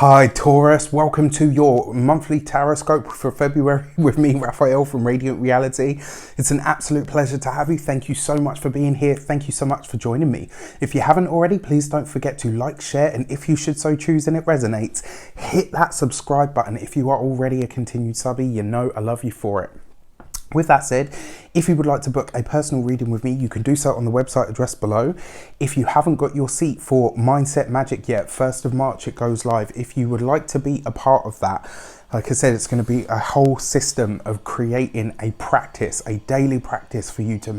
Hi Taurus, welcome to your monthly Horoscope for February with me, Raphael from Reydiant Reality. It's an absolute pleasure to have you. Thank you so much for being here. Thank you so much for joining me. If you haven't already, please don't forget to like, share, and if you should so choose and it resonates, hit that subscribe button. If you are already a continued subby, you know I love you for it. With that said, if you would like to book a personal reading with me, you can do so on the website address below. If you haven't got your seat for Mindset Magic yet, 1st of March it goes live. If you would like to be a part of that, like I said, it's going to be a whole system of creating a practice, a daily practice for you to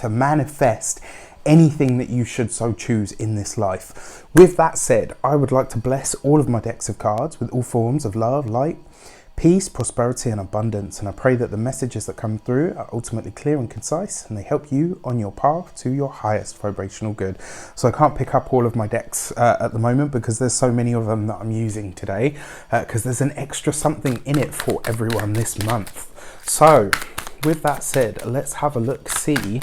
manifest anything that you should so choose in this life. With that said, I would like to bless all of my decks of cards with all forms of love, light, peace, prosperity, and abundance. And I pray that the messages that come through are ultimately clear and concise, and they help you on your path to your highest vibrational good. So I can't pick up all of my decks at the moment because there's so many of them that I'm using today, because there's an extra something in it for everyone this month. So with that said, let's have a look, see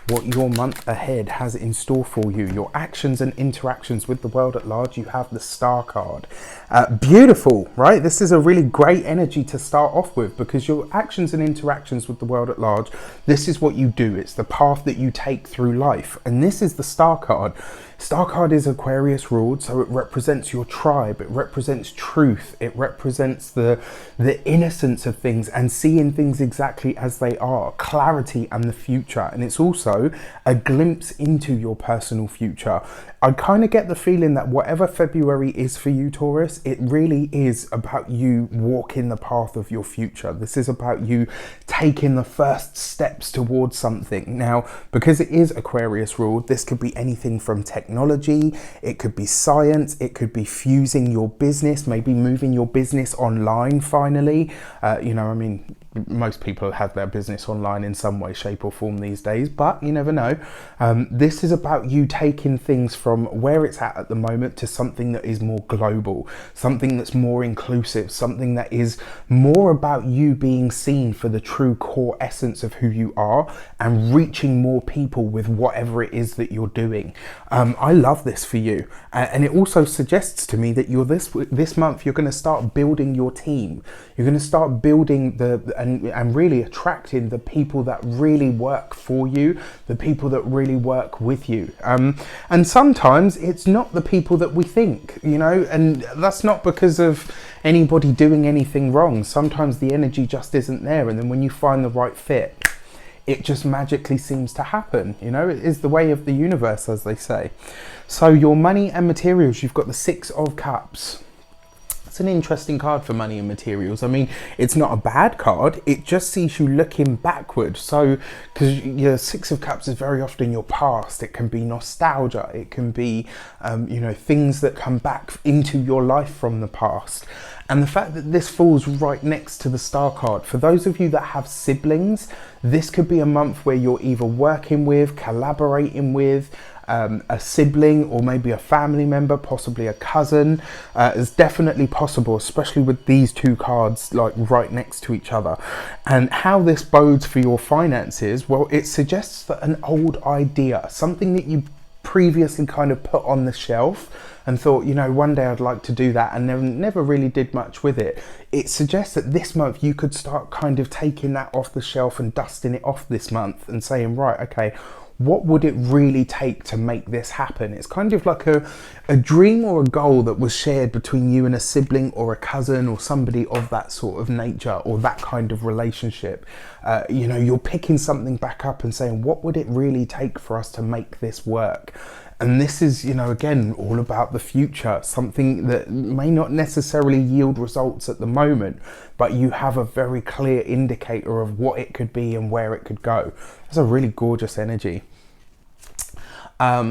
what your month ahead has in store for you. Your actions and interactions with the world at large. You have the Star card. Beautiful, right? This is a really great energy to start off with, because your actions and interactions with the world at large, this is what you do. It's the path that you take through life. And this is the Star card. Star card is Aquarius ruled, so it represents your tribe, it represents truth, it represents the innocence of things and seeing things exactly as they are, clarity and the future. And it's also a glimpse into your personal future. I kind of get the feeling that whatever February is for you, Taurus, it really is about you walking the path of your future. This is about you taking the first steps towards something. Now, because it is Aquarius ruled, this could be anything from technology, it could be science, it could be fusing your business, maybe moving your business online finally. Most people have their business online in some way, shape or form these days, but you never know. This is about you taking things from where it's at the moment to something that is more global, something that's more inclusive, something that is more about you being seen for the true core essence of who you are and reaching more people with whatever it is that you're doing. I love this for you. And it also suggests to me that this month you're going to start building your team. You're going to start building and really attracting the people that really work for you, the people that really work with you. And sometimes it's not the people that we think, and that's not because of anybody doing anything wrong. Sometimes the energy just isn't there. And then when you find the right fit, it just magically seems to happen. It is the way of the universe, as they say. So your money and materials, you've got the 6 of Cups. It's an interesting card for money and materials. I mean, it's not a bad card. It just sees you looking backward. So, because your 6 of Cups is very often your past. It can be nostalgia. It can be, things that come back into your life from the past. And the fact that this falls right next to the Star card, for those of you that have siblings, this could be a month where you're either working with, collaborating with, a sibling or maybe a family member, possibly a cousin. It's definitely possible, especially with these 2 cards like right next to each other. And how this bodes for your finances, well, it suggests that an old idea, something that you previously kind of put on the shelf and thought, one day I'd like to do that, and never really did much with it. It suggests that this month you could start kind of taking that off the shelf and dusting it off this month and saying, right, okay, what would it really take to make this happen? It's kind of like a dream or a goal that was shared between you and a sibling or a cousin or somebody of that sort of nature or that kind of relationship. You're picking something back up and saying, what would it really take for us to make this work? And this is, again, all about the future, something that may not necessarily yield results at the moment, but you have a very clear indicator of what it could be and where it could go. That's a really gorgeous energy.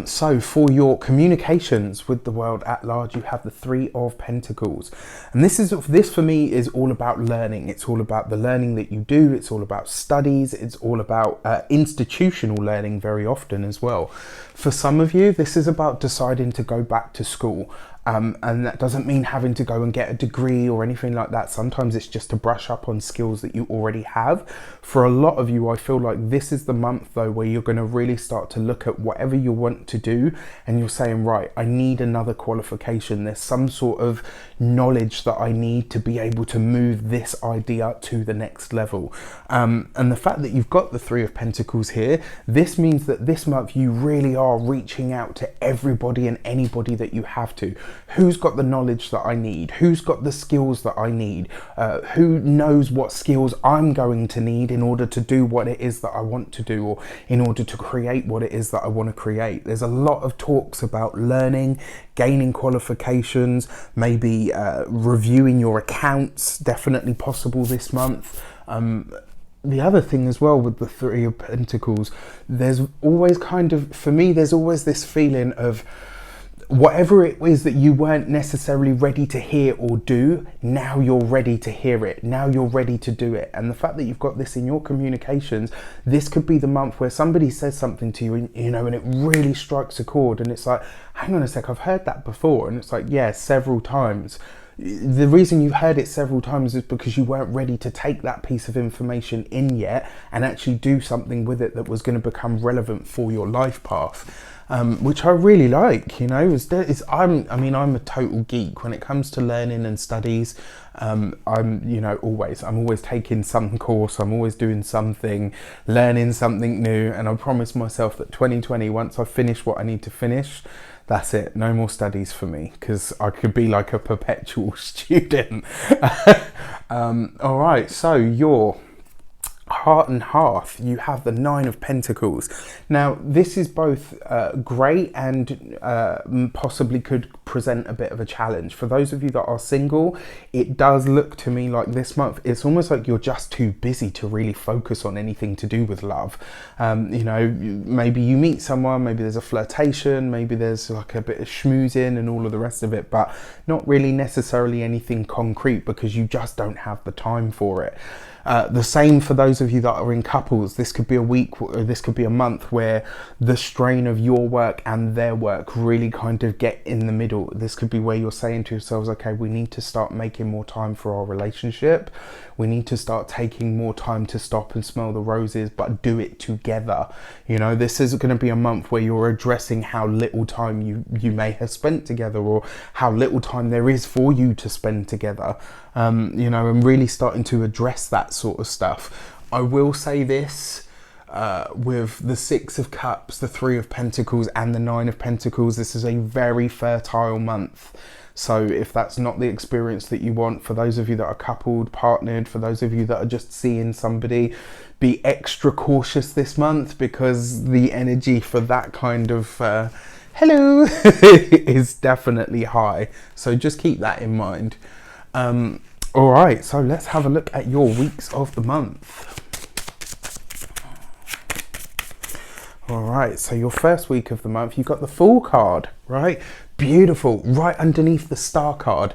So for your communications with the world at large, you have the 3 of Pentacles. And this for me is all about learning. It's all about the learning that you do. It's all about studies. It's all about institutional learning very often as well. For some of you, this is about deciding to go back to school. And that doesn't mean having to go and get a degree or anything like that. Sometimes it's just to brush up on skills that you already have. For a lot of you, I feel like this is the month though where you're going to really start to look at whatever you want to do and you're saying, right, I need another qualification. There's some sort of knowledge that I need to be able to move this idea to the next level. And the fact that you've got the Three of Pentacles here, this means that this month you really are reaching out to everybody and anybody that you have to. Who's got the knowledge that I need? Who's got the skills that I need? Who knows what skills I'm going to need in order to do what it is that I want to do, or in order to create what it is that I want to create? There's a lot of talks about learning, gaining qualifications, maybe reviewing your accounts, definitely possible this month. The other thing as well with the Three of Pentacles, there's always kind of, for me, there's always this feeling of whatever it is that you weren't necessarily ready to hear or do, now you're ready to hear it. Now you're ready to do it. And the fact that you've got this in your communications, this could be the month where somebody says something to you, and, you know, and it really strikes a chord. And it's like, hang on a sec, I've heard that before. And it's like, yeah, several times. The reason you've heard it several times is because you weren't ready to take that piece of information in yet and actually do something with it that was going to become relevant for your life path. Which I really like, you know. I'm a total geek when it comes to learning and studies. I'm always taking some course, I'm always doing something, learning something new, and I promise myself that 2020, once I finish what I need to finish, that's it, no more studies for me, because I could be like a perpetual student. All right, so your Heart and Hearth, you have the Nine of Pentacles. Now, this is both great and possibly could present a bit of a challenge. For those of you that are single, it does look to me like this month, it's almost like you're just too busy to really focus on anything to do with love. You know, maybe you meet someone, maybe there's a flirtation, maybe there's like a bit of schmoozing and all of the rest of it, but not really necessarily anything concrete because you just don't have the time for it. The same for those of you that are in couples. This could be a week, or this could be a month where the strain of your work and their work really kind of get in the middle. This could be where you're saying to yourselves, okay, we need to start making more time for our relationship. We need to start taking more time to stop and smell the roses, but do it together. You know, this is going to be a month where you're addressing how little time you may have spent together, or how little time there is for you to spend together. You know, and really starting to address that sort of stuff. I will say this, with the Six of Cups, the Three of Pentacles and the Nine of Pentacles, this is a very fertile month. So if that's not the experience that you want, for those of you that are coupled, partnered, for those of you that are just seeing somebody, be extra cautious this month, because the energy for that kind of hello is definitely high. So just keep that in mind. All right, so let's have a look at your weeks of the month. All right, so your first week of the month, you've got the Fool card, right? Beautiful, right underneath the Star card.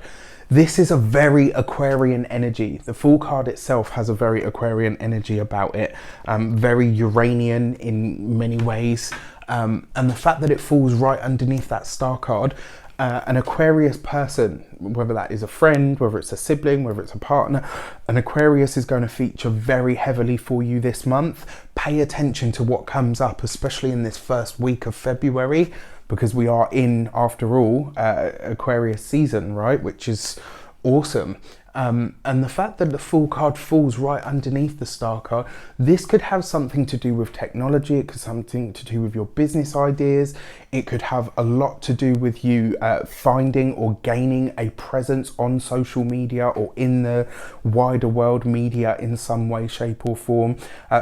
This is a very Aquarian energy. The Fool card itself has a very Aquarian energy about it, very Uranian in many ways. And the fact that it falls right underneath that Star card, an Aquarius person, whether that is a friend, whether it's a sibling, whether it's a partner, an Aquarius is going to feature very heavily for you this month. Pay attention to what comes up, especially in this first week of February, because we are in, after all, Aquarius season, right? Which is awesome. And the fact that the Fool card falls right underneath the Star card, this could have something to do with technology. It could have something to do with your business ideas. It could have a lot to do with you finding or gaining a presence on social media or in the wider world media in some way, shape or form.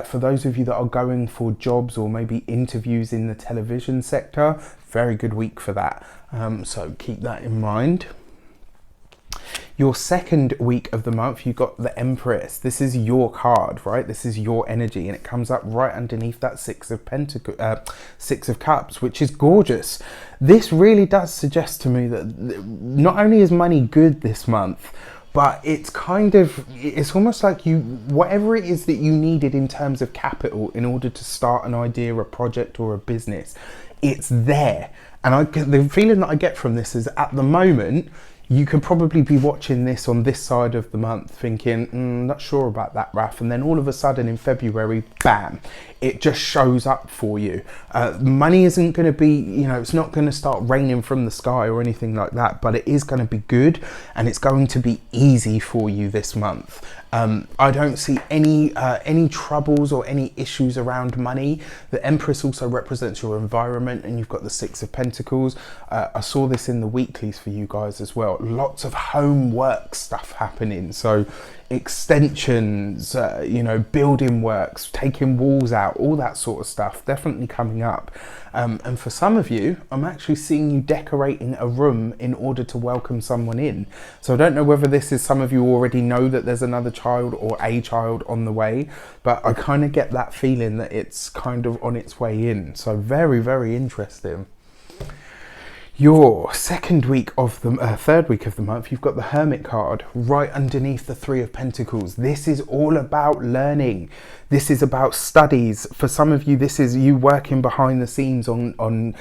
For those of you that are going for jobs or maybe interviews in the television sector, very good week for that. So keep that in mind. Your second week of the month, you've got the Empress. This is your card, right? This is your energy, and it comes up right underneath that Six of Cups, which is gorgeous. This really does suggest to me that not only is money good this month, but it's almost like whatever it is that you needed in terms of capital in order to start an idea, a project or a business, it's there. And the feeling that I get from this is, at the moment, you could probably be watching this on this side of the month thinking, not sure about that, Raf. And then all of a sudden in February, bam, it just shows up for you. Money isn't going to be, it's not going to start raining from the sky or anything like that, but it is going to be good, and it's going to be easy for you this month. I don't see any troubles or any issues around money. The Empress also represents your environment, and you've got the Six of Pentacles. I saw this in the weeklies for you guys as well. Lots of homework stuff happening. So extensions, building works, taking walls out, all that sort of stuff definitely coming up. And for some of you, I'm actually seeing you decorating a room in order to welcome someone in. So I don't know whether this is, some of you already know that there's another child or a child on the way, but I kind of get that feeling that it's kind of on its way in. So very, very interesting. Your third week of the month, you've got the Hermit card right underneath the Three of Pentacles. This is all about learning. This is about studies. For some of you, this is you working behind the scenes on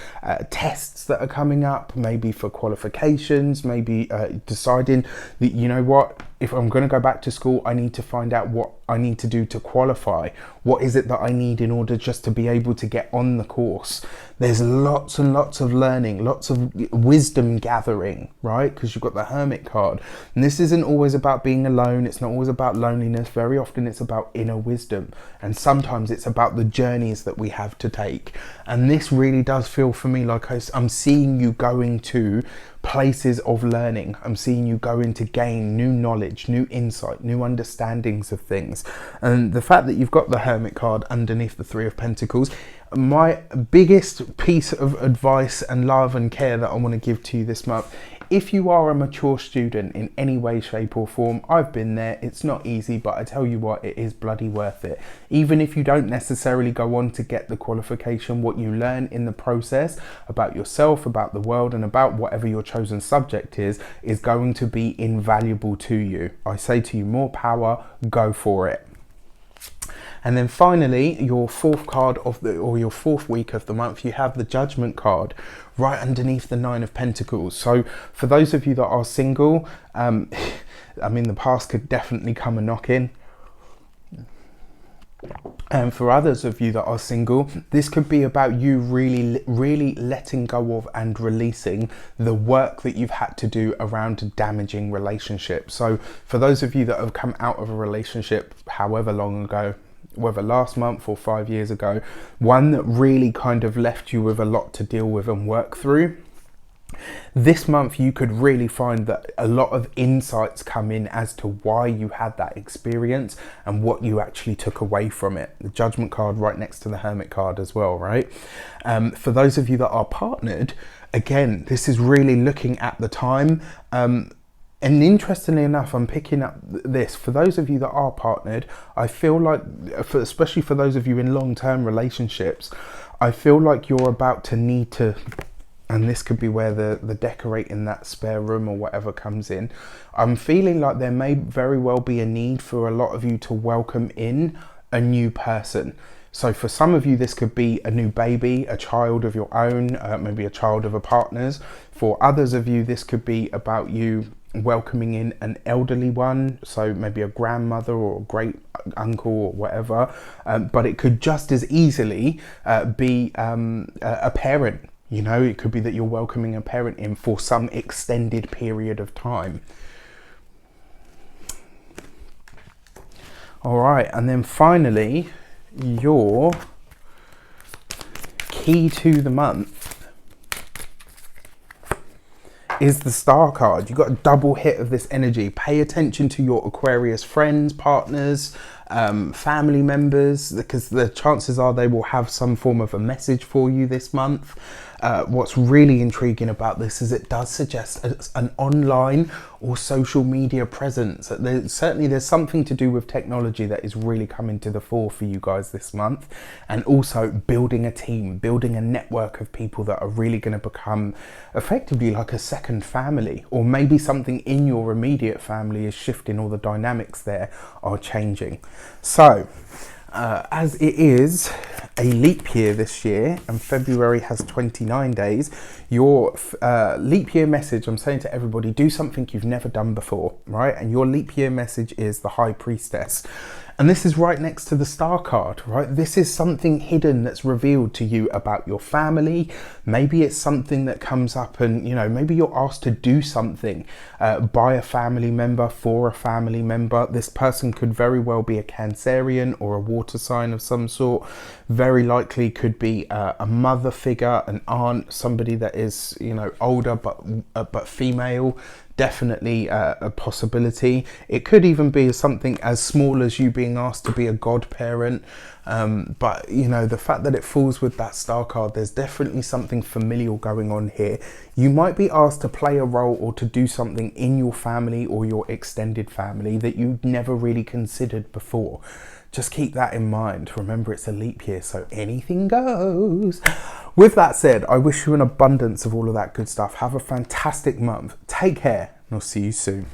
tests that are coming up, maybe for qualifications, maybe deciding that, you know what, if I'm going to go back to school, I need to find out what I need to do to qualify. What is it that I need in order just to be able to get on the course? There's lots and lots of learning, lots of wisdom gathering, right? Because you've got the Hermit card. And this isn't always about being alone. It's not always about loneliness. Very often it's about inner wisdom. And sometimes it's about the journeys that we have to take. And this really does feel for me like I'm seeing you going to places of learning. I'm seeing you going to gain new knowledge, new insight, new understandings of things. And the fact that you've got the Hermit card underneath the Three of Pentacles, my biggest piece of advice and love and care that I want to give to you this month, if you are a mature student in any way, shape or form, I've been there. It's not easy, but I tell you what, it is bloody worth it. Even if you don't necessarily go on to get the qualification, what you learn in the process about yourself, about the world, and about whatever your chosen subject is going to be invaluable to you. I say to you, more power, go for it. And then finally, your fourth week of the month, you have the Judgment card right underneath the Nine of Pentacles. So for those of you that are single, the past could definitely come a knocking. And for others of you that are single, this could be about you really, really letting go of and releasing the work that you've had to do around damaging relationships. So for those of you that have come out of a relationship however long ago, whether last month or 5 years ago, one that really kind of left you with a lot to deal with and work through, this month you could really find that a lot of insights come in as to why you had that experience and what you actually took away from it. The Judgment card right next to the Hermit card as well, right? For those of you that are partnered, again, this is really looking at the time. And interestingly enough, I'm picking up this. For those of you that are partnered, I feel like, especially for those of you in long-term relationships, I feel like you're about to need to, and this could be where the decorating that spare room or whatever comes in. I'm feeling like there may very well be a need for a lot of you to welcome in a new person. So for some of you, this could be a new baby, a child of your own, maybe a child of a partner's. For others of you, this could be about you welcoming in an elderly one, so maybe a grandmother or a great uncle or whatever, but it could just as easily be a parent. It could be that you're welcoming a parent in for some extended period of time. All right, and then finally, your key to the month is the Star card. You've got a double hit of this energy. Pay attention to your Aquarius friends, partners, family members, because the chances are they will have some form of a message for you this month. What's really intriguing about this is it does suggest an online or social media presence. There's something to do with technology that is really coming to the fore for you guys this month, and also building a team, building a network of people that are really going to become effectively like a second family, or maybe something in your immediate family is shifting, or the dynamics there are changing. So As it is a leap year this year and February has 29 days, your leap year message, I'm saying to everybody, do something you've never done before, right? And your leap year message is the High Priestess. And this is right next to the Star card, right? This is something hidden that's revealed to you about your family. Maybe it's something that comes up and, you know, maybe you're asked to do something by a family member, for a family member. This person could very well be a Cancerian or a water sign of some sort. Very likely could be a mother figure, an aunt, somebody that is, you know, older but female. Definitely a possibility. It could even be something as small as you being asked to be a godparent. But, you know, the fact that it falls with that Star card, there's definitely something familial going on here. You might be asked to play a role or to do something in your family or your extended family that you'd never really considered before. Just keep that in mind. Remember, it's a leap year, so anything goes. With that said, I wish you an abundance of all of that good stuff. Have a fantastic month. Take care, and I'll see you soon.